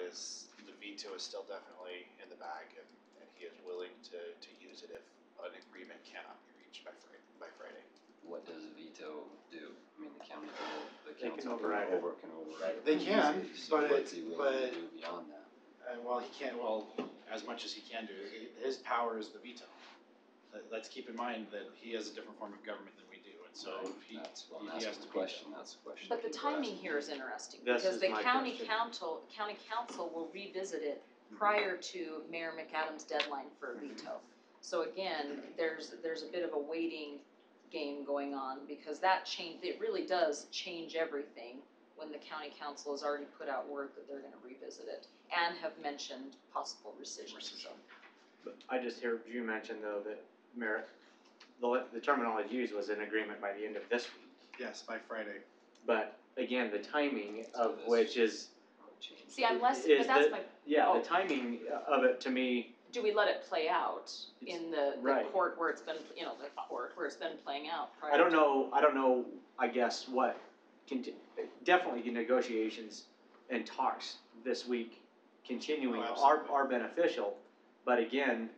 is the veto is still definitely in the bag, and he is willing to use it if an agreement cannot be reached by Friday. What does a veto do? I mean, the county, the They can council override it. can override it. They can, So but what's he willing to do beyond that? Well, he can't. Well, as much as he can do, his power is the veto. Let's keep in mind that he has a different form of government than we do, and so he has to question. That's the question. But the timing here is interesting, This because is the my county question. council will revisit it prior to Mayor McAdams' deadline for a veto. So again, there's a bit of a waiting game going on, because it really does change everything when the county council has already put out word that they're gonna revisit it and have mentioned possible rescission. But I just heard you mention though that the terminology used was an agreement by the end of this week. Yes, by Friday. But again, the timing of which is. See, I'm less, is but that's the- my, Yeah, the timing of it to me. do we let it play out in the Right. court where it's been, the court where it's been playing out prior I don't to- know, I guess what, definitely negotiations and talks this week continuing are beneficial, but again,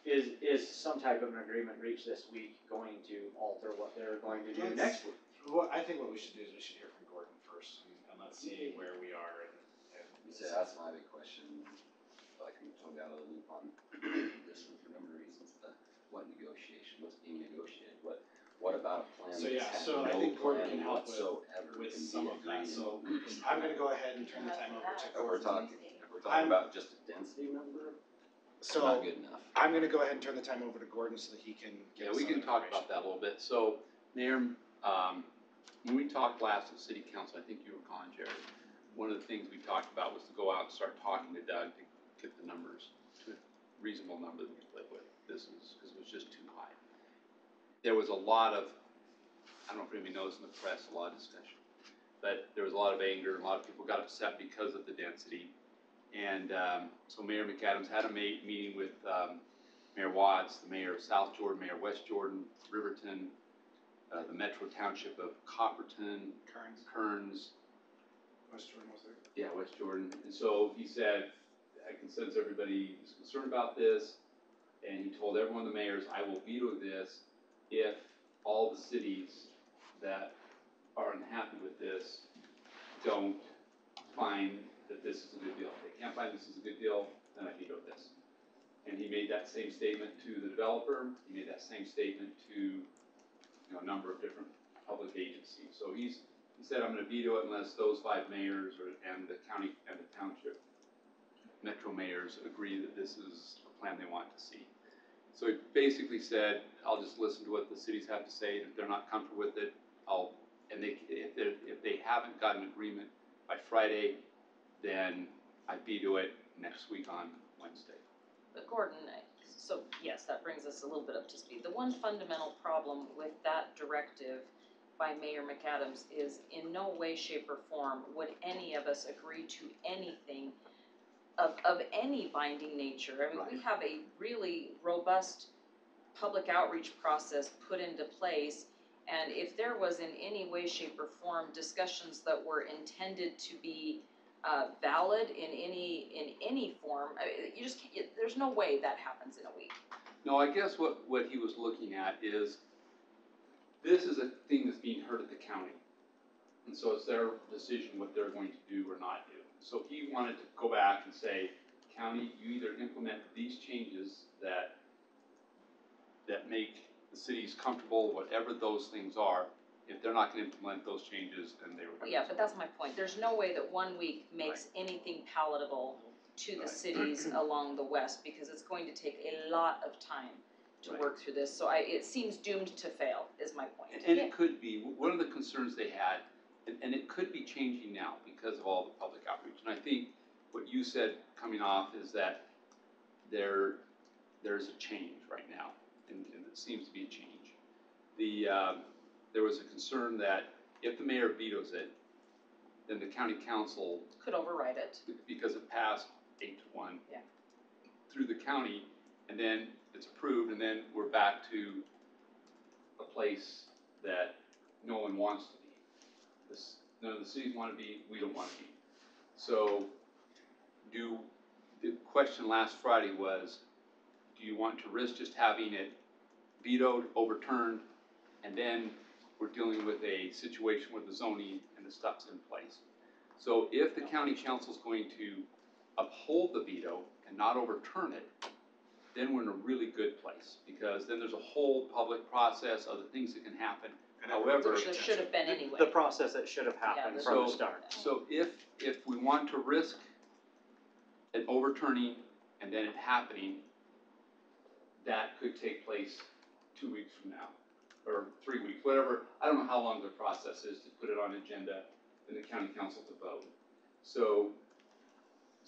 is some type of an agreement reached this week going to alter what they're going to do next week? I think what we should do is we should hear from Gordon first, and let's see where we are. So that's my big question. I can totally out of the loop on this one for a number of reasons. What negotiation? What's being negotiated? What about a plan? So yeah, that's so I no think Gordon plan can help whatsoever with can be some of that. agreed So in. I'm gonna go ahead and turn the time over to If we're Gordon. talking about just a density number, So not good enough. I'm gonna go ahead and turn the time over to Gordon so that he can get us we some can talk information. about that a little bit. So, Mayor, when we talked last at City Council, I think you were gone, Jared. One of the things we talked about was to go out and start talking to Doug to get the numbers to a reasonable number that we live with. Because it was just too high. There was a lot of, I don't know if anybody knows in the press, a lot of discussion. But there was a lot of anger, and a lot of people got upset because of the density. And so Mayor McAdams had a meeting with Mayor Watts, the mayor of South Jordan, Mayor West Jordan, Riverton, the Metro Township of Copperton, Kearns. West Jordan was there. Yeah, West Jordan. And so he said, I can sense everybody is concerned about this. And he told every one of the mayors, I will veto this if all the cities that are unhappy with this don't find that this is a good deal. If they can't find this is a good deal, then I veto this. And he made that same statement to the developer. He made that same statement to a number of different public agencies. So he said, I'm going to veto it unless those 5 mayors and the county and the township metro mayors agree that this is a plan they want to see. So he basically said, I'll just listen to what the cities have to say, and if they're not comfortable with it, if they haven't got an agreement by Friday, then I veto it next week on Wednesday. But Gordon, so yes, that brings us a little bit up to speed. The one fundamental problem with that directive by Mayor McAdams is in no way, shape, or form would any of us agree to anything of any binding nature. I mean, we have a really robust public outreach process put into place, and if there was in any way, shape, or form discussions that were intended to be valid in any form, you just can't, there's no way that happens in a week. No, I guess what he was looking at is, this is a thing that's being heard at the county. And so it's their decision what they're going to do or not do. So he wanted to go back and say, county, you either implement these changes that make the cities comfortable, whatever those things are. If they're not going to implement those changes, then they were going to. Yeah, but that's my point. There's no way that 1 week makes anything palatable to the cities along the west, because it's going to take a lot of time to work through this. So it seems doomed to fail, is my point. And it could be, one of the concerns they had, and it could be changing now because of all the public outreach. And I think what you said coming off is that there's a change right now, and it seems to be a change. There was a concern that if the mayor vetoes it, then the county council Could override it. because it passed 8-1 Yeah. through the county, and then it's approved, and then we're back to a place that no one wants to be. None of the cities want to be, we don't want to be. So, the question last Friday was, do you want to risk just having it vetoed, overturned, and then we're dealing with a situation where the zoning and the stuff's in place? So if the county council's going to uphold the veto and not overturn it, then we're in a really good place, because then there's a whole public process, other things that can happen. However, Which there should have been anyway. The process that should have happened Yeah, from the so- start. So if we want to risk an overturning and then it happening, that could take place 2 weeks from now, or 3 weeks, whatever. I don't know how long the process is to put it on agenda and the county council to vote. So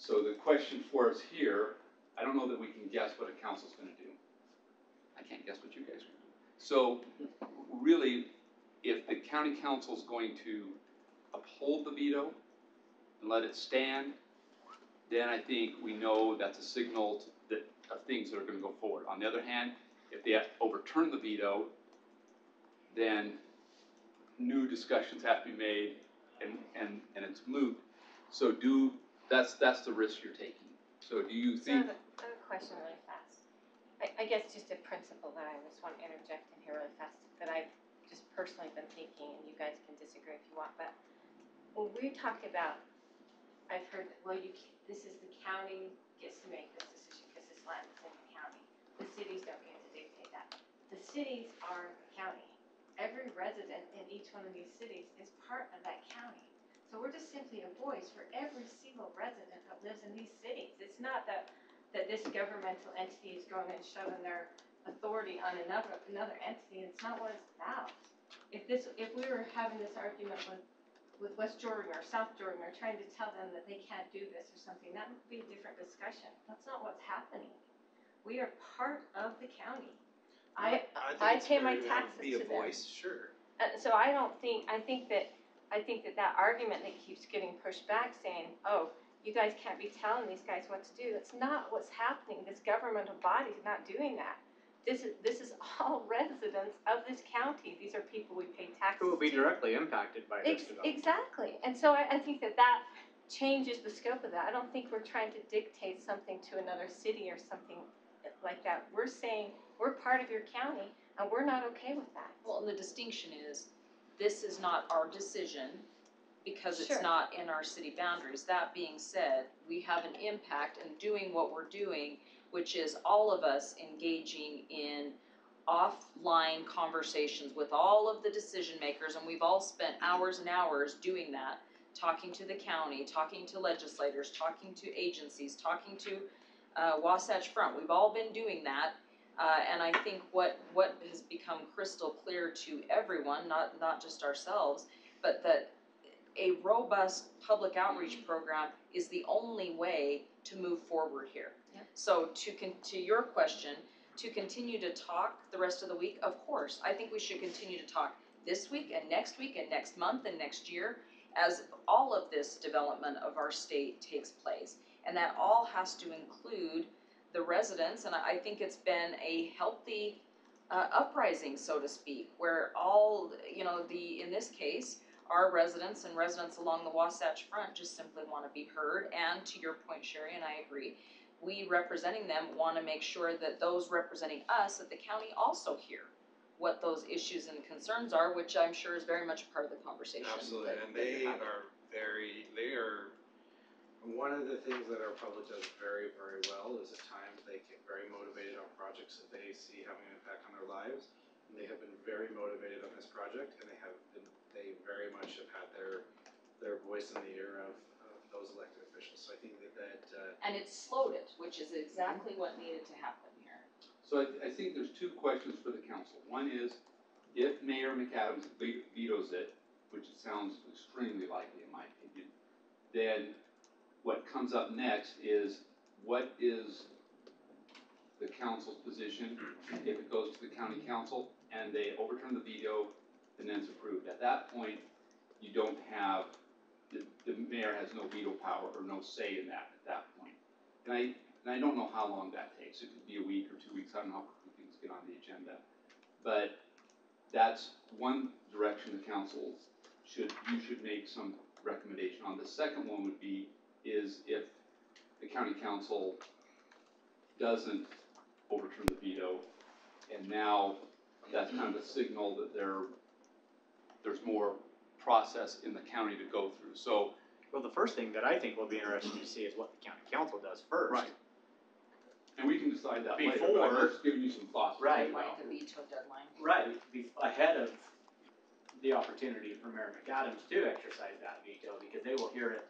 the question for us here, I don't know that we can guess what a council's gonna do. I can't guess what you guys are gonna do. So really, if the county council's going to uphold the veto and let it stand, then I think we know that's a signal of things that are gonna go forward. On the other hand, if they overturn the veto, then new discussions have to be made and it's moot. So that's the risk you're taking. So do you So I think? have a question really fast. I guess just a principle that I just want to interject in here really fast, that I've just personally been thinking, and you guys can disagree if you want, but when we talk about, I've heard, well, this is the county gets to make this decision because this land is in the county. The cities don't get to dictate that. The cities are the county. Every resident in each one of these cities is part of that county. So we're just simply a voice for every single resident that lives in these cities. It's not that this governmental entity is going and shoving their authority on another entity. It's not what it's about. If we were having this argument with West Jordan or South Jordan, or trying to tell them that they can't do this or something, that would be a different discussion. That's not what's happening. We are part of the county. I pay my taxes Be a to them. voice, sure. So I think that argument that keeps getting pushed back, saying, oh, you guys can't be telling these guys what to do, that's not what's happening. This governmental body is not doing that. This is all residents of this county. These are people we pay taxes to. Who will be directly impacted by this development. Exactly. And so I think that changes the scope of that. I don't think we're trying to dictate something to another city or something like that. We're saying, we're part of your county, and we're not okay with that. Well, and the distinction is, this is not our decision because it's Sure. not in our city boundaries. That being said, we have an impact in doing what we're doing, which is all of us engaging in offline conversations with all of the decision makers, and we've all spent hours and hours doing that, talking to the county, talking to legislators, talking to agencies, talking to Wasatch Front. We've all been doing that. And I think what has become crystal clear to everyone, not just ourselves, but that a robust public outreach program is the only way to move forward here. Yeah. So to your question, to continue to talk the rest of the week, of course, I think we should continue to talk this week and next month and next year, as all of this development of our state takes place. And that all has to include the residents, and I think it's been a healthy uprising, so to speak, where all, in this case, our residents and residents along the Wasatch Front just simply want to be heard. And to your point, Sherry, and I agree, we representing them want to make sure that those representing us at the county also hear what those issues and concerns are, which I'm sure is very much part of the conversation. Absolutely, that and you're they having. are one of the things that our public does very, very well is at times they get very motivated on projects that they see having an impact on their lives. And they have been very motivated on this project, and they very much have had their voice in the ear of those elected officials. So I think that And it slowed it, which is exactly what needed to happen here. So I think there's two questions for the council. One is, if Mayor McAdams vetoes it, which it sounds extremely likely in my opinion, then what comes up next is, what is the council's position if it goes to the county council and they overturn the veto and then it's approved? At that point, you don't have, the mayor has no veto power or no say in that at that point. And I don't know how long that takes. It could be a week or 2 weeks. I don't know how quickly things get on the agenda. But that's one direction the council you should make some recommendation on. The second one would be, is if the county council doesn't overturn the veto, and now that's kind of a signal that there's more process in the county to go through, so. Well, the first thing that I think will be interesting to see is what the county council does first. Right. And we can decide that later, but Before- I'm just giving you some thoughts. to Right. think about. Like the veto deadline. Right, ahead of the opportunity for Mayor McAdams to exercise that veto, because they will hear it,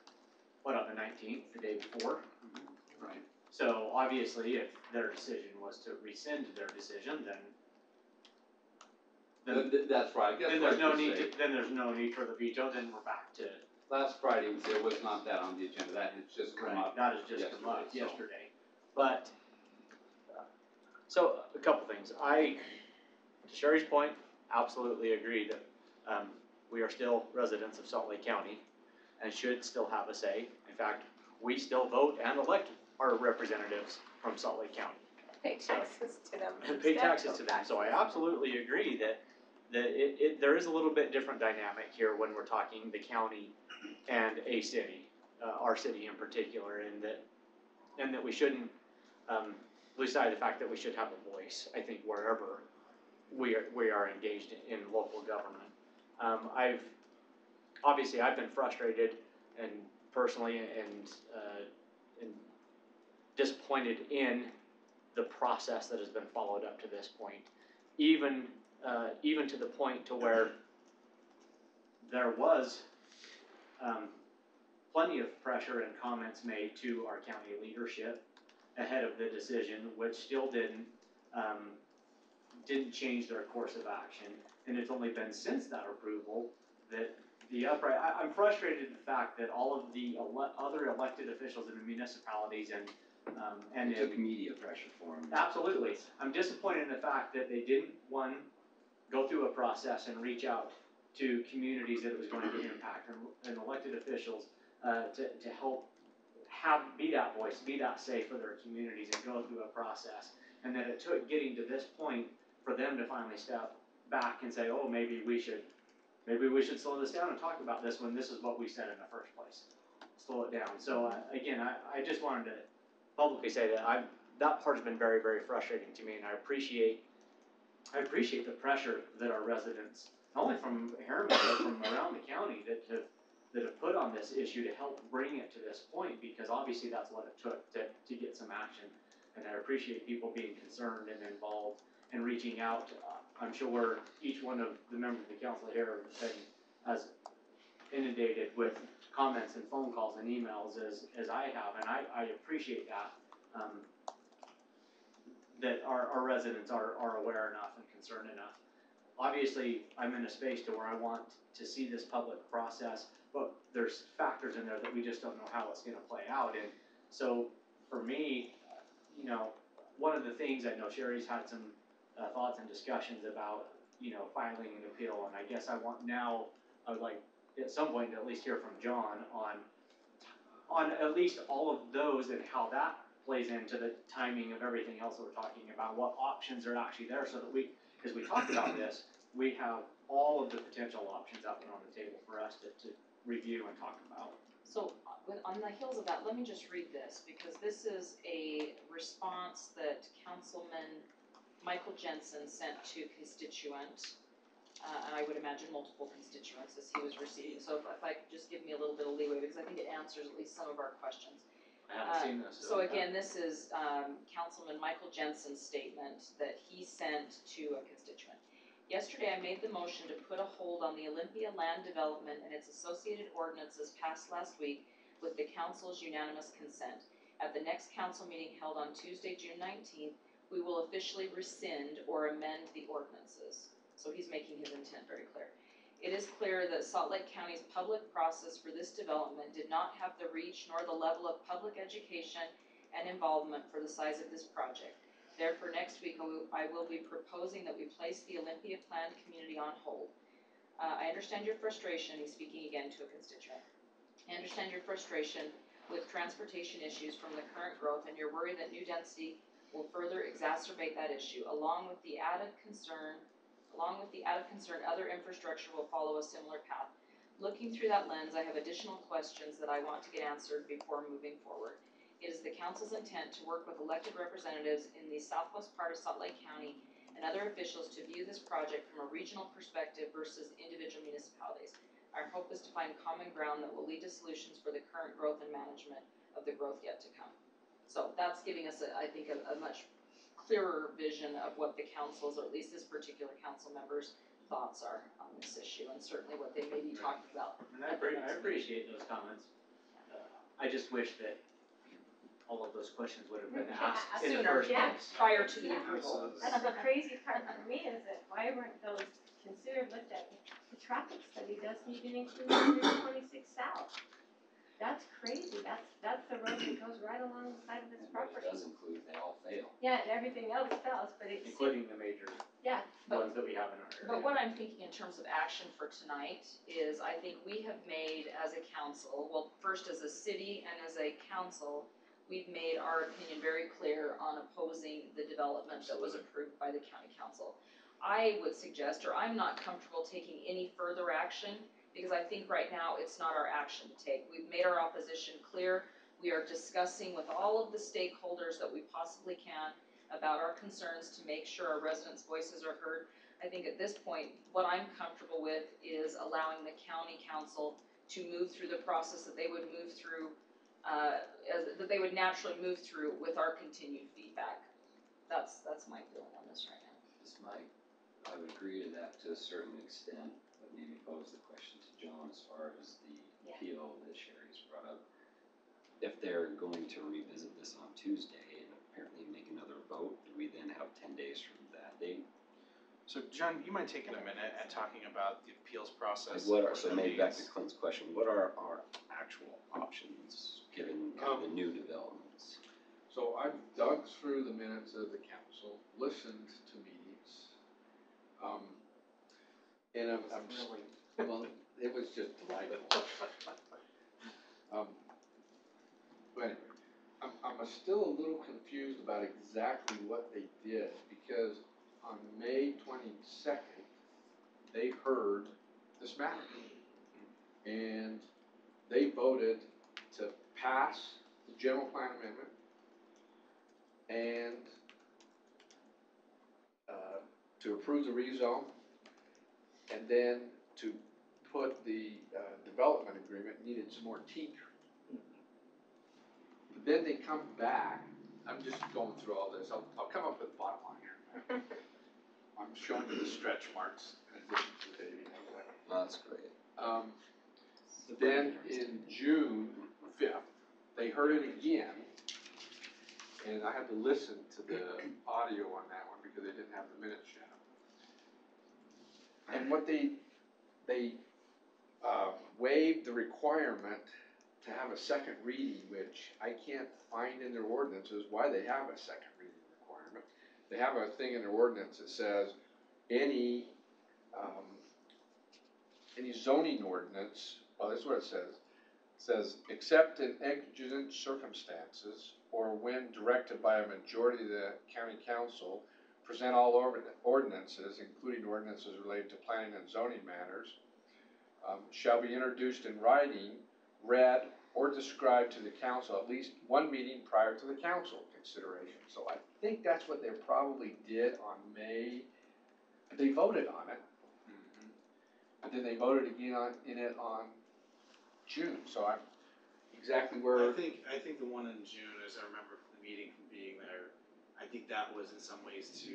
on the 19th, the day before? Right. So obviously, if their decision was to rescind their decision, then That's right, I guess then what there's I no should need say, then there's no need for the veto, then we're back to. last Friday, there was not that on the agenda, that had just come up. That has just come up yesterday, so. yesterday. But, so, a couple things. To Sherry's point, absolutely agree that, we are still residents of Salt Lake County and should still have a say. In fact, we still vote and elect our representatives from Salt Lake County. Pay taxes to them. And pay taxes to them, so I absolutely agree that there is a little bit different dynamic here when we're talking the county and a city, our city in particular, and that we shouldn't, lose sight of the fact that we should have a voice, I think, wherever we are engaged in local government. I've been frustrated and personally and disappointed in the process that has been followed up to this point, even to the point to where there was plenty of pressure and comments made to our county leadership ahead of the decision, which still didn't change their course of action. And it's only been since that approval that I'm frustrated at the fact that all of the other elected officials in the municipalities and It took media pressure for them. absolutely. I'm disappointed in the fact that they didn't, one, go through a process and reach out to communities that it was going to impact and elected officials to help be that voice, be that say for their communities and go through a process. And that it took getting to this point for them to finally step back and say, oh, maybe we should slow this down and talk about this when this is what we said in the first place. Slow it down. So again, I just wanted to publicly say that that part has been very, very frustrating to me, and I appreciate the pressure that our residents, not only from Harriman, but from around the county, that have put on this issue to help bring it to this point, because obviously that's what it took to get some action. And I appreciate people being concerned and involved and reaching out. I'm sure each one of the members of the council here have been as inundated with comments and phone calls and emails as I have, and I appreciate that. That our residents are aware enough and concerned enough. Obviously, I'm in a space to where I want to see this public process, but there's factors in there that we just don't know how it's gonna play out. And so for me, one of the things, I know Sherry's had some thoughts and discussions about, filing an appeal, and I guess I would like at some point to at least hear from John on at least all of those and how that plays into the timing of everything else that we're talking about, what options are actually there, so that as we talk about this, we have all of the potential options out there on the table for us to review and talk about. So on the heels of that, let me just read this, because this is a response that Councilman Michael Jensen sent to constituent, and I would imagine multiple constituents as he was receiving. So if I could just give me a little bit of leeway, because I think it answers at least some of our questions. I haven't seen this. So again, this is Councilman Michael Jensen's statement that he sent to a constituent. Yesterday, I made the motion to put a hold on the Olympia land development and its associated ordinances passed last week with the council's unanimous consent. At the next council meeting held on Tuesday, June 19th, we will officially rescind or amend the ordinances. So he's making his intent very clear. It is clear that Salt Lake County's public process for this development did not have the reach nor the level of public education and involvement for the size of this project. Therefore, next week I will be proposing that we place the Olympia planned community on hold. I understand your frustration, he's speaking again to a constituent. I understand your frustration with transportation issues from the current growth and your worry that new density will further exacerbate that issue. Along with the added concern, other infrastructure will follow a similar path. looking through that lens, I have additional questions that I want to get answered before moving forward. It is the council's intent to work with elected representatives in the southwest part of Salt Lake County and other officials to view this project from a regional perspective versus individual municipalities. Our hope is to find common ground that will lead to solutions for the current growth and management of the growth yet to come. So that's giving us, I think, a much clearer vision of what the council's, or at least this particular council member's thoughts are on this issue, and certainly what they may be talking about. And I appreciate those comments. I just wish that all of those questions would have been asked in the Sooner, first yeah. place. Prior to the Yeah. approval. That's the crazy part for me, is that why weren't those considered, looked at? The traffic study doesn't even include 126 South. That's crazy, that's the road that goes right alongside of this And property. what it does include, they all fail. Yeah, and everything else fails, but it's, Including the major yeah, ones that we have in our area. But what I'm thinking in terms of action for tonight is, I think we have made as a council, well, first as a city and as a council, we've made our opinion very clear on opposing the development that was approved by the county council. I would suggest, or I'm not comfortable taking any further action, because I think right now it's not our action to take. We've made our opposition clear. We are discussing with all of the stakeholders that we possibly can about our concerns to make sure our residents' voices are heard. I think at this point, what I'm comfortable with is allowing the county council to move through the process that they would move through, that they would naturally move through with our continued feedback. That's my feeling on this right now. This might, I would agree to that to a certain extent, but maybe pose the question to John as far as the Yeah. appeal that Sherry's brought up. If they're going to revisit this on Tuesday and apparently make another vote, do we then have 10 days from that date? So John, you mind taking a minute and talking about the appeals process? Like what are, so the maybe back to meetings? Clint's question, what are our actual options given kind of the new developments? So I've dug through the minutes of the council, listened to meetings, and I'm Really? well, it was just delightful. But anyway, I'm still a little confused about exactly what they did, because on May 22nd, they heard this matter. And they voted to pass the general plan amendment and to approve the rezone, and then to put the development agreement needed some more teeth. But then they come back, I'm just going through all this, I'll come up with the bottom line here. I'm showing you the stretch marks in addition to Davey. That's great. Then in June 5th, they heard it again, and I had to listen to the audio on that one because they didn't have the minutes yet. And what they waived the requirement to have a second reading, which I can't find in their ordinances why they have a second reading requirement. They have a thing in their ordinance that says any zoning ordinance, well, this is what it says. It says, except in exigent circumstances or when directed by a majority of the county council, present all ordinances, including ordinances related to planning and zoning matters, shall be introduced in writing, read, or described to the council at least one meeting prior to the council consideration. So I think that's what they probably did on May. They voted on it, but then they voted again in it on June. So I'm exactly where. I think the one in June, as I remember from the meeting from being there, I think that was in some ways to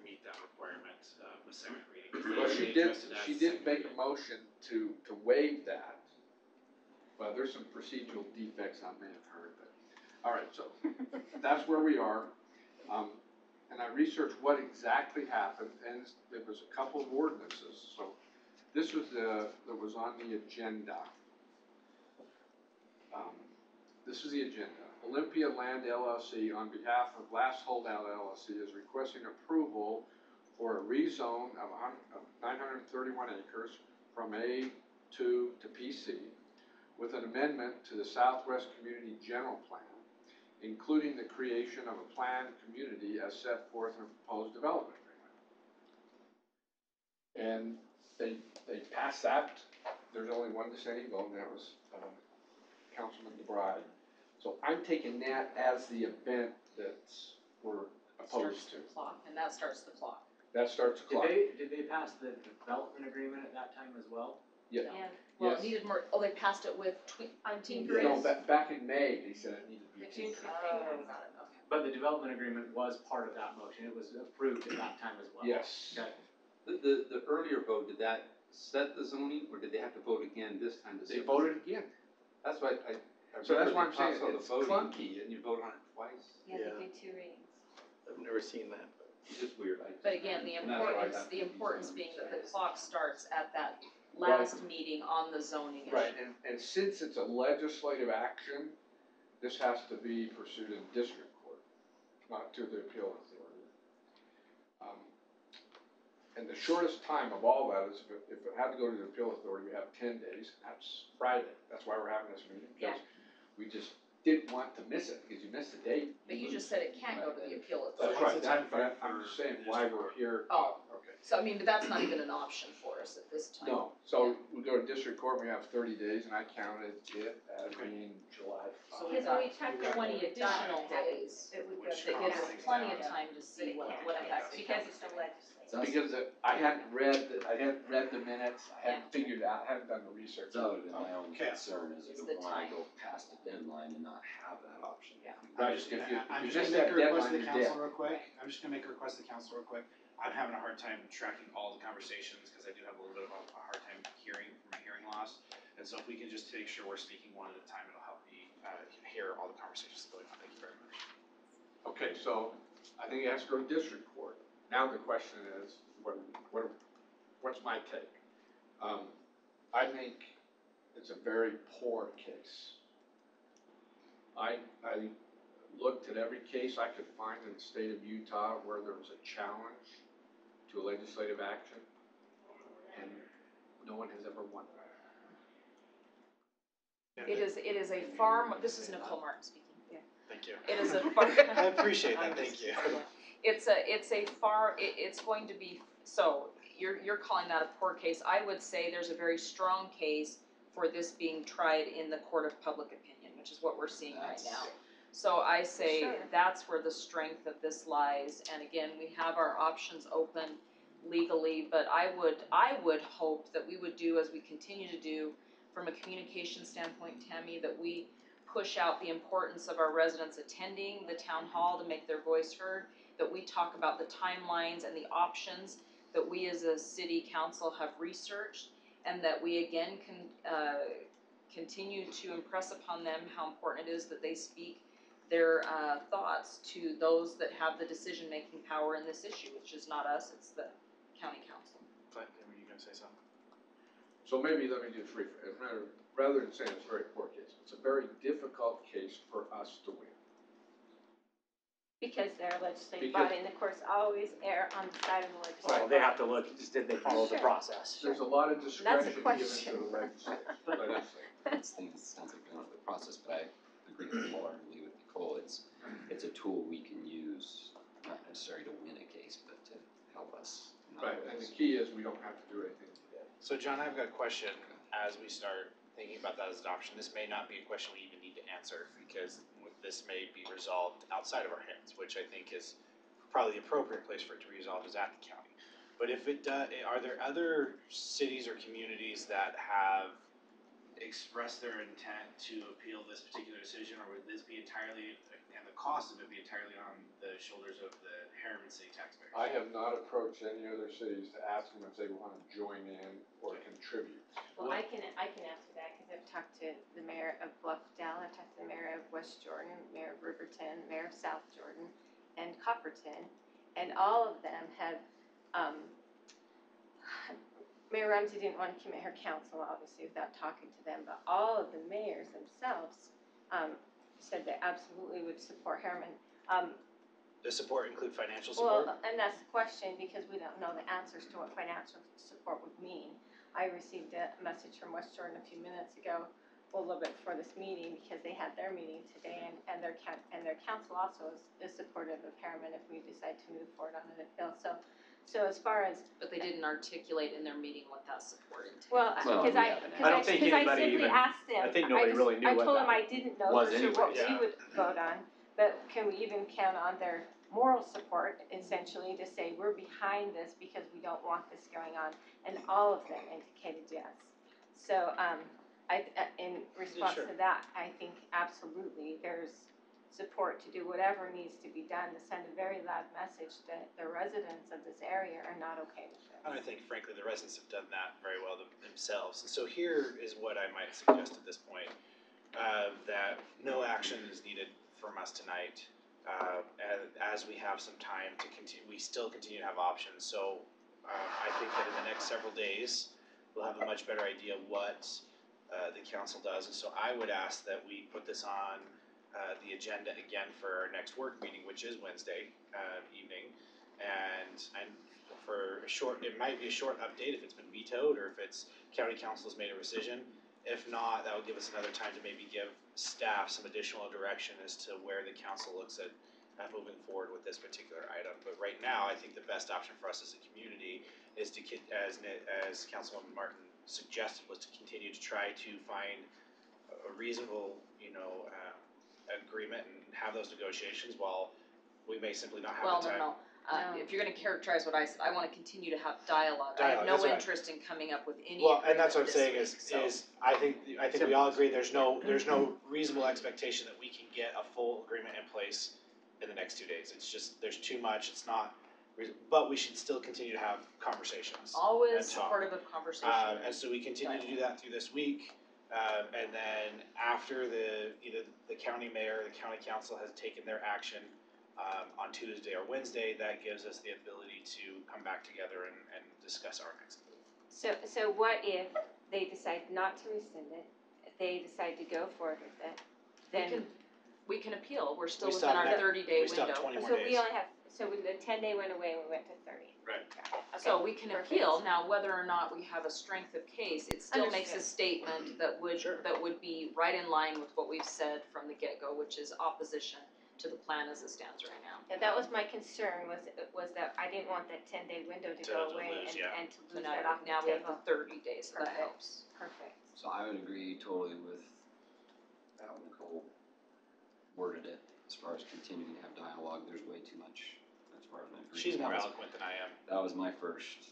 meet that requirement of a second reading. 'Cause Well, they she did addressed it as a make second reading. a motion to waive that, but there's some procedural defects I may have heard, but, all right, so that's where we are. And I researched what exactly happened, and there was a couple of ordinances, so this was that was on the agenda. This is the agenda. Olympia Land LLC, on behalf of Last Holdout LLC, is requesting approval for a rezone of 931 acres from A2 to PC with an amendment to the Southwest Community General Plan, including the creation of a planned community as set forth in a proposed development agreement. And they passed that there's only one dissenting vote, and that was, Councilman DeBride. So I'm taking that as the event that's, we're opposed Starts to. the clock, and that starts the clock. That starts the clock. Did they pass the development agreement at that time as well? Yeah. Yeah, Well, Yes. it needed more, they passed it with Team Greece. No, back in May, they said it needed to be. the June changed. 15th. Got it, okay. But the development agreement was part of that motion, it was approved at that time as well. Yes. Okay. The earlier vote, did that set the zoning, or did they have to vote again this time to set? They the voted zoning? again. That's why I So that's remember why I'm they saying passed all the it's voting, clunky. and you vote on it twice. Yeah, they do 2 readings. I've never seen that. It's just weird. But again, the And that's why I importance, have the to importance do being zoning. that the clock starts at that last meeting on the zoning issue. Right, and since it's a legislative action, this has to be pursued in district court, not to the appeal authority. And the shortest time of all that is if it had to go to the appeal authority, we have 10 days, and that's Friday. That's why we're having this meeting, because we just didn't want to miss it, because you missed the date. But you just said it can't go to the appeal That's authority. right, What's the time frame I'm for just saying the why district we're court? here. Oh. Okay. So I mean, but that's not even an option for us at this time. No, so we go to district court, we have 30 days, and I counted it as being July 5. So Because got when we talked about 20 it, additional have it- days. It would go Which to That gives us Things plenty of down. time to see what affects. Because it's a legislative. Because I hadn't read the minutes, I hadn't figured out, hadn't done the research. That would have been my own Okay. concern, is It's if the we wanna time. go past the deadline and not have that option. Yeah. Right, I'm just if gonna, you- I'm if just you gonna miss make a that request to the deadline, you're council real quick. I'm just gonna make a request to the council real quick. I'm having a hard time tracking all the conversations, cause I do have a little bit of a hard time hearing from my hearing loss. And so if we can just make sure we're speaking one at a time, it'll help me, hear all the conversations going on. Thank you very much. Okay, so I think it has to go to district court. Now the question is, what's my take? I think it's a very poor case. I looked at every case I could find in the state of Utah where there was a challenge to a legislative action, and no one has ever won. It is a far, this is Nicole Martin speaking. Thank you. It is a far. I appreciate that, thank you. It's going to be, so you're calling that a poor case. I would say there's a very strong case for this being tried in the court of public opinion, which is what we're seeing right That's- now. So I say Sure. that's where the strength of this lies, and again, we have our options open legally, but I would hope that we would do as we continue to do from a communication standpoint, Tammy, that we push out the importance of our residents attending the town hall to make their voice heard, that we talk about the timelines and the options that we as a city council have researched, and that we again can continue to impress upon them how important it is that they speak their thoughts to those that have the decision-making power in this issue, which is not us, it's the county council. But, were you gonna say something? So maybe let me just rephrase, rather than saying it's a very poor case, it's a very difficult case for us to win. Because they're a legislative Because- body, and of course, always err on the side of the legislative. Well, they have to look, just did they follow the Sure. process? There's a lot of That's discretion a given to question. the legislature, This thing sounds like going through the process, but I agree wholeheartedly with Nicole. It's a tool we can use, not necessarily to win a case, but to help us. not Right, and the lose. key is we don't have to do anything today. So John, I've got a question as we start thinking about that as an option. This may not be a question we even need to answer because this may be resolved outside of our hands, which I think is probably the appropriate place for it to be resolved is at the county. But if it does, are there other cities or communities that have expressed their intent to appeal this particular decision, or would this be entirely, and the cost of it be entirely on the shoulders of the Harriman City taxpayers? I have not approached any other cities to ask them if they want to join in or contribute. Well, I can answer that, because I've talked to the mayor of Bluffdale, I've talked to the mayor of West Jordan, mayor of Riverton, mayor of South Jordan, and Copperton, and all of them have, Mayor Ramsey didn't want to commit her council, obviously, without talking to them, but all of the mayors themselves, said they absolutely would support Harriman. Does support include financial support? Well, and that's the question, because we don't know the answers to what financial support would mean. I received a message from West Jordan a few minutes ago, a little bit before this meeting, because they had their meeting today, and their council also is supportive of Harriman if we decide to move forward on an appeal. So So as far as, But they didn't articulate in their meeting what that support entailed. well, Well, because we I, haven't I don't think anybody simply even- asked them, I think nobody just- really knew I what told them that I didn't know was for sure what anyways. we would vote on, but can we even count on their moral support, essentially, to say, we're behind this because we don't want this going on, and all of them indicated yes. So, in response sure. to that, I think absolutely there's support to do whatever needs to be done to send a very loud message that the residents of this area are not okay with this. And I think frankly, the residents have done that very well themselves. And so here is what I might suggest at this point, that no action is needed from us tonight. And as we have some time to continue, we still continue to have options. So I think that in the next several days, we'll have a much better idea what the council does. And so I would ask that we put this on the agenda again for our next work meeting, which is Wednesday evening. And for a short, it might be a short update if it's been vetoed or if it's county council's made a decision. If not, that will give us another time to maybe give staff some additional direction as to where the council looks at moving forward with this particular item. But right now, I think the best option for us as a community is to, as Councilwoman Martin suggested, was to continue to try to find a reasonable, agreement and have those negotiations while we may simply not have the time. No. No. If you're gonna characterize what I said, I wanna continue to have dialogue. I have Dialogue, no that's right. interest in coming up with any Well, and that's what I'm agreement saying this is week, I think we all agree there's no reasonable expectation that we can get a full agreement in place in the next 2 days. It's just, there's too much, it's not, but we should still continue to have conversations. So always and talk. supportive of conversation. And so we continue to do that through this week. And then after either the county mayor or the county council has taken their action on Tuesday or Wednesday, that gives us the ability to come back together and discuss our next move. So what if they decide not to rescind it, if they decide to go forward with it, then, We can appeal, we're still We within still our have- 30-day We still have window. 20 more so days. we only have, so the 10-day went away and we went to 30. Right. Got it. Okay. So we can Perfect. appeal, now whether or not we have a strength of case, it still makes a Understood. statement that would, Sure. that would be right in line with what we've said from the get-go, which is opposition to the plan as it stands right now. Yeah, that was my concern, was that I didn't want that 10-day window to go To away lose, yeah. and to So lose now, that off the now we have table. the 30 days, so that Perfect. helps. Perfect. So I would agree totally with how Nicole worded it, as far as continuing to have dialogue, there's way too much, as far as an agreement. She's more That was- eloquent than I am. That was my first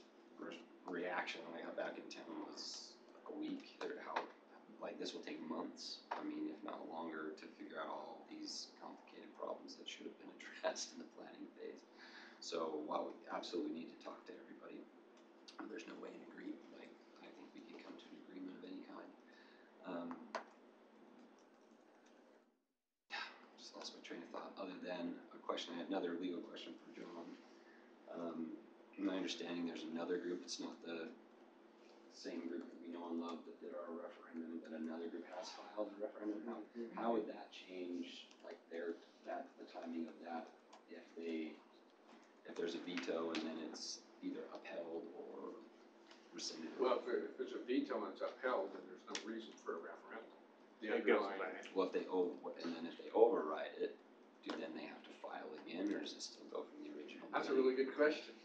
reaction when I got back in town, was a week, or how, like, this will take months, I mean, if not longer, to figure out all these complicated problems that should have been addressed in the planning phase. So while we absolutely need to talk to everybody, there's no way I think we could come to an agreement of any kind. Just lost my train of thought, other than a question, I had another legal question for John. My understanding, there's another group, it's not the same group that we know and love that did our referendum, but another group has filed a referendum. How would that change, like, the timing of that, if there's a veto and then it's either upheld or rescinded? Well, if it's a veto and it's upheld, then there's no reason for a referendum. The It goes underlying, away. Well, and then if they override it, then they have to file again, or does it still go from the original? that's a really good question.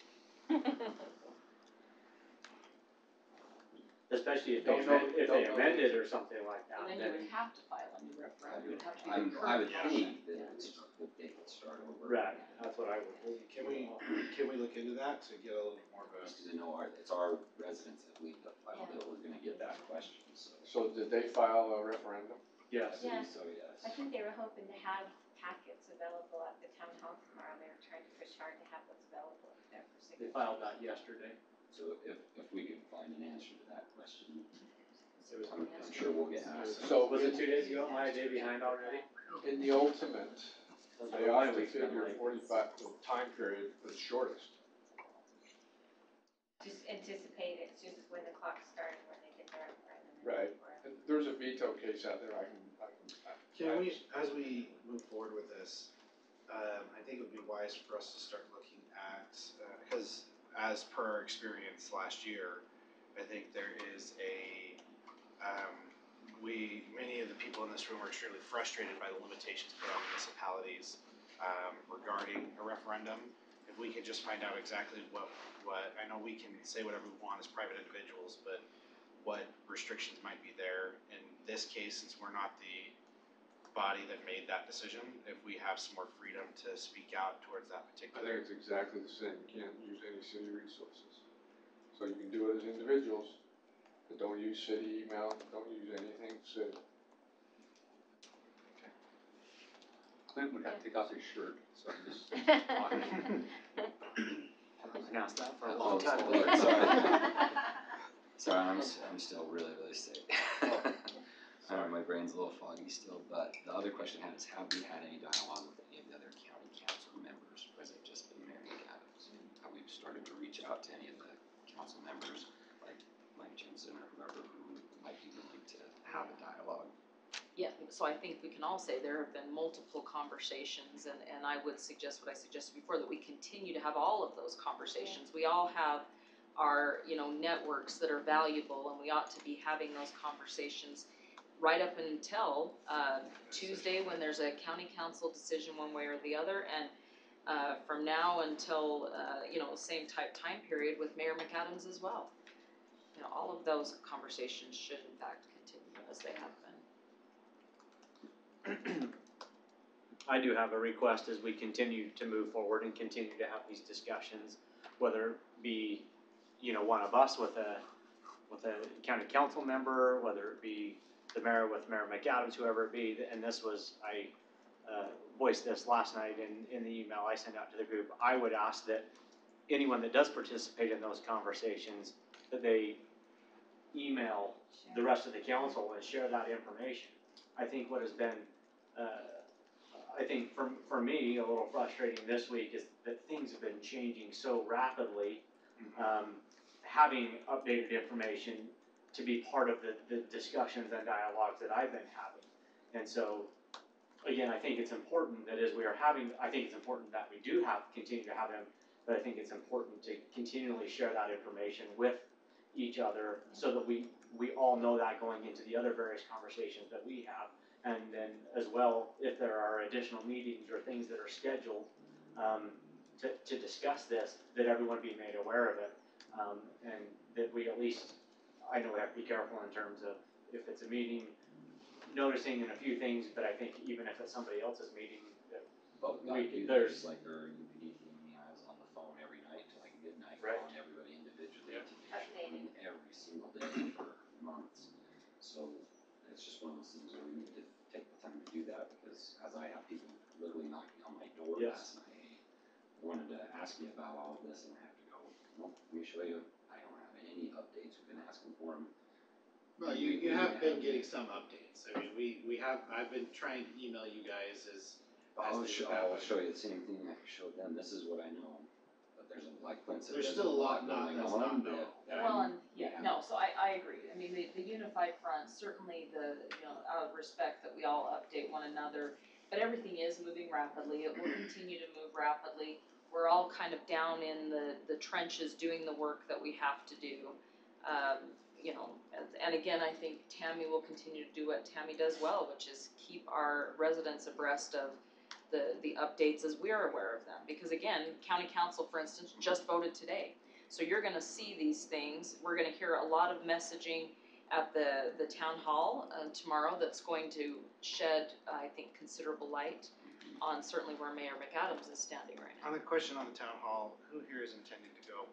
Especially if Don't know- they don't know. amend it or something like that, And then you would have to file a new referendum, it would have to be the current. I would think that Yeah. they could start over. Right, that's what I would. Can we look into that to get a little more of a? Just because I know it's our residents that we filed it, we're gonna get that question, so. So did they file a referendum? Yes. Yeah. So, yes. I think they were hoping to have packets available at the town hall tomorrow, they were trying to push hard to have what's available up there for They signature. filed that yesterday. So if we could find an answer to that question, It was- I'm sure we'll get asked. So Was it 2 days ago? Am I a day behind already? in the ultimate, they Why ought we to spend figure like- 45, the time period for the shortest. Just anticipate it's just when the clock's starting, when they get their referendum. and Right. where- And there's a veto case out there, Can we, as we move forward with this, I think it would be wise for us to start looking at, because as per our experience last year, I think there is many of the people in this room are extremely frustrated by the limitations put on municipalities regarding a referendum. If we could just find out exactly what, I know we can say whatever we want as private individuals, but what restrictions might be there. In this case, since we're not the body that made that decision, if we have some more freedom to speak out towards that I particular. think it's exactly the same, you can't use any city resources. So you can do it as individuals, but don't use city email, don't use anything city. Clint would have to take off his shirt, so I'm just. I've announced that for a Oh, long time. Sorry, I'm still really sick. My brain's a little foggy still, but the other question I had is, have we had any dialogue with any of the other county council members, or has it just been Mayor McAdams? Have we started to reach out to any of the council members, like Mike Jensen or whoever, who might be willing to have a dialogue? Yeah, so I think we can all say there have been multiple conversations, and I would suggest what I suggested before, that we continue to have all of those conversations. We all have our, networks that are valuable, and we ought to be having those conversations right up until Tuesday, when there's a county council decision one way or the other, and from now until same time period with Mayor McAdams as well. All of those conversations should in fact continue as they have been. I do have a request as we continue to move forward and continue to have these discussions, whether it be, one of us with a county council member, whether it be the mayor with Mayor McAdams, whoever it be, and this was, I voiced this last night in the email I sent out to the group. I would ask that anyone that does participate in those conversations, that they email the rest of the council and share that information. I think what has been, I think for me, a little frustrating this week is that things have been changing so rapidly. Having updated information to be part of the discussions and dialogues that I've been having. And so, again, I think it's important that as we are having, I think it's important that we do continue to have them, but I think it's important to continually share that information with each other so that we all know that going into the other various conversations that we have. And then as well, if there are additional meetings or things that are scheduled to discuss this, that everyone be made aware of it. And that we at least, I know we have to be careful in terms of if it's a meeting, noticing in a few things, but I think even if it's somebody else's meeting, But there's like our UPD team, I was on the phone every night till like midnight, Right. calling everybody individually to make sure, Updating. every single day for months. So it's just one of those things where we need to take the time to do that, because as I have people literally knocking on my door Yes. last night, wanted to ask me about all of this, and I have to go, well, let me show you, I don't have any updates, we've been asking for them. Well, you have been getting some updates. I mean, we have, I've been trying to email you guys as I'll things I'll happen. show you the same thing I showed them, this is what I know, but there's like Clint said, There's there's still a lot not going that's on not known. that Well, I'm- and no, so I agree. I mean, the unified front, certainly out of respect that we all update one another, but everything is moving rapidly. It will continue to move rapidly. We're all kind of down in the trenches doing the work that we have to do. And again, I think Tammy will continue to do what Tammy does well, which is keep our residents abreast of the updates as we're aware of them. Because again, county council, for instance, just voted today. So you're gonna see these things. We're gonna hear a lot of messaging at the town hall tomorrow that's going to shed, I think, considerable light on certainly where Mayor McAdams is standing right now. On the question on the town hall, who here is intending to go?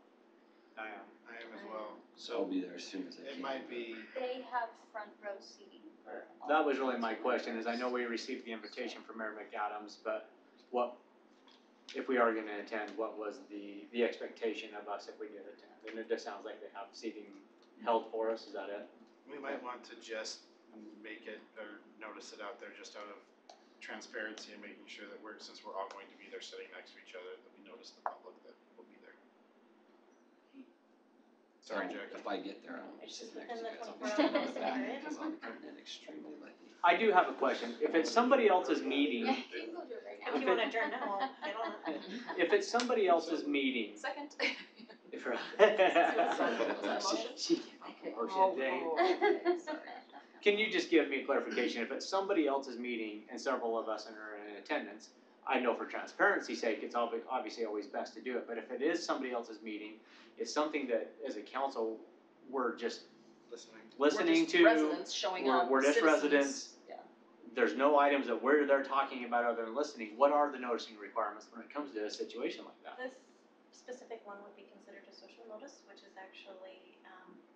I am. I am as well. I'll So be there as soon as I can. it might be, They have front row seating for all. That was really my question, is I know we received the invitation from Mayor McAdams, but what, if we are gonna attend, what was the expectation of us if we did attend? And it just sounds like they have seating held for us, is that it? we might want to just make it or notice it out there just out of transparency and making sure that we're, since we're all going to be there sitting next to each other, that we notice the public that will be there. Sorry, So Jackie. if I get there, I'll It's sit just next to you within guys, I'll the be 24 standing in hours the that back, you're in. because I'm coming in extremely late. I do have a question. If it's somebody else's meeting, Yeah, you can go do it right now. If If you wanna adjourn now, get on it. if it's somebody else's meeting, Second. if Was that a motion? She can't motion, dang. Okay, sorry. Can you just give me a clarification? If it's somebody else's meeting and several of us are in attendance, I know for transparency's sake, it's obviously always best to do it, but if it is somebody else's meeting, it's something that as a council, we're just listening to. Residents showing up, We're just citizens. residents. Yeah. There's no items that they're talking about other than listening. What are the noticing requirements when it comes to a situation like that? This specific one would be considered a social notice, which is actually,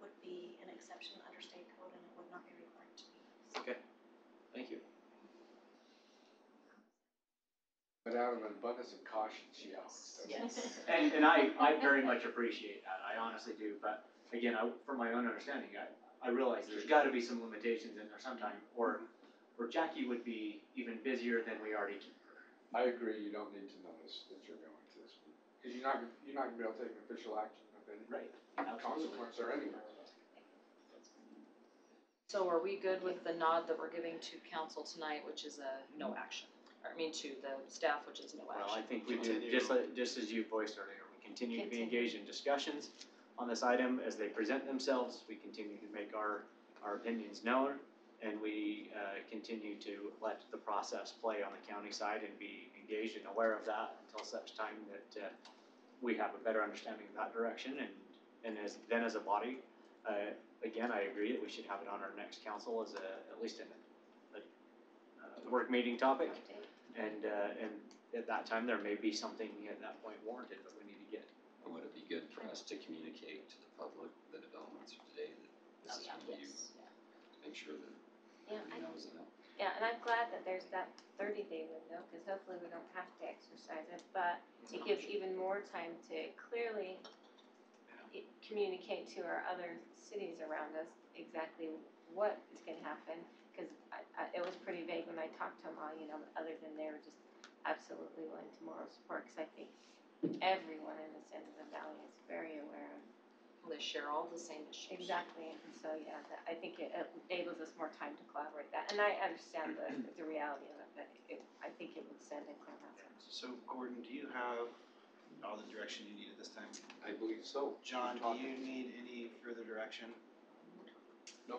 would be an exception under state code and it would not be required to be. Okay, thank you. But out of an abundance of caution, she always does. Yes. And I very much appreciate that, I honestly do, but again, from my own understanding, I realize there's gotta be some limitations in there sometime, or Jackie would be even busier than we already keep her. I agree, you don't need to notice that you're going to this one, cause you're not gonna be able to take official action of any Right. consequence or anywhere. So are we good with the nod that we're giving to council tonight, which is a no action? I mean, to the staff, which is no Well, I action? think we do, Continue. just as you voiced earlier, we continue to be Continue. engaged in discussions on this item as they present themselves, we continue to make our opinions known, and we continue to let the process play on the county side and be engaged and aware of that until such time that we have a better understanding of that direction, and as a body, again, I agree that we should have it on our next council as at least a work meeting topic. And at that time, there may be something at that point warranted, but we need to get. And would it be good for us to communicate to the public the developments of today, that this is when you Yes, yeah. make sure that Yeah, everybody knows that? Yeah, and I'm glad that there's that 30-day window, because hopefully we don't have to exercise it, but it gives even more time to clearly communicate to our other cities around us exactly what is gonna happen, because it was pretty vague when I talked to them all, other than they were just absolutely willing to moral support, because I think everyone in this end of the valley is very aware of. They share all the same issues. Exactly, and so, yeah, I think it enables us more time to collaborate that, and I understand the reality of it, but I think it would send a clear message. So Gordon, do you have all the direction you need at this time? I believe so. John, do you need any further direction? No.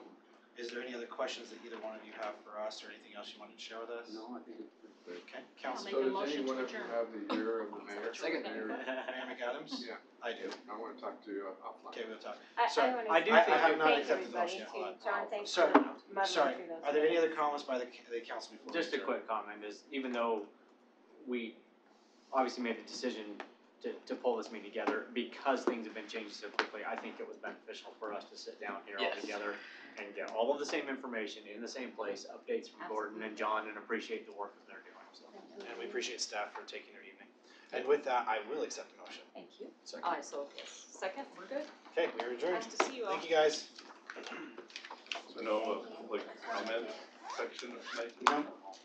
Is there any other questions that either one of you have for us or anything else you wanted to share with us? No, I think it's pretty clear. Okay, I'll council, make So a does motion to anyone of you adjourn. have the ear of the mayor? Second. Mayor McAdams? Yeah. I do. I wanna talk to you offline. Okay, we'll talk. I Sorry, wanna I do say think- I have not thank accepted the everybody motion yet. Hold too. on. John, thanks Sorry, for muddling Sorry, through those. are there any other minutes. comments by the council before? we Just a adjourn? quick comment is, even though we obviously made the decision to pull this meeting together, because things have been changed so quickly, I think it was beneficial for us to sit down here all Yes. together and get all of the same information in the same place, updates from Gordon and John, and appreciate the work that they're doing, so. And we appreciate staff for taking their evening. And with that, I will accept the motion. Thank you. Second. Aye, so yes. Second, we're good. Okay, we are adjourned. Nice to see you all. Thank you, guys. So no, comment section of tonight?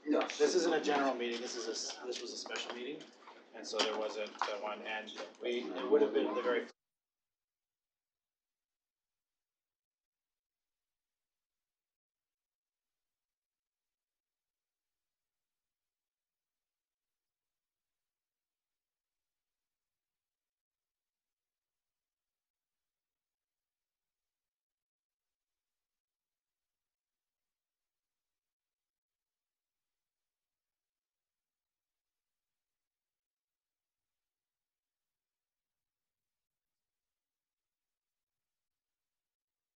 No, No. this isn't a general meeting, this was a special meeting, and so there wasn't one, and it would have been the very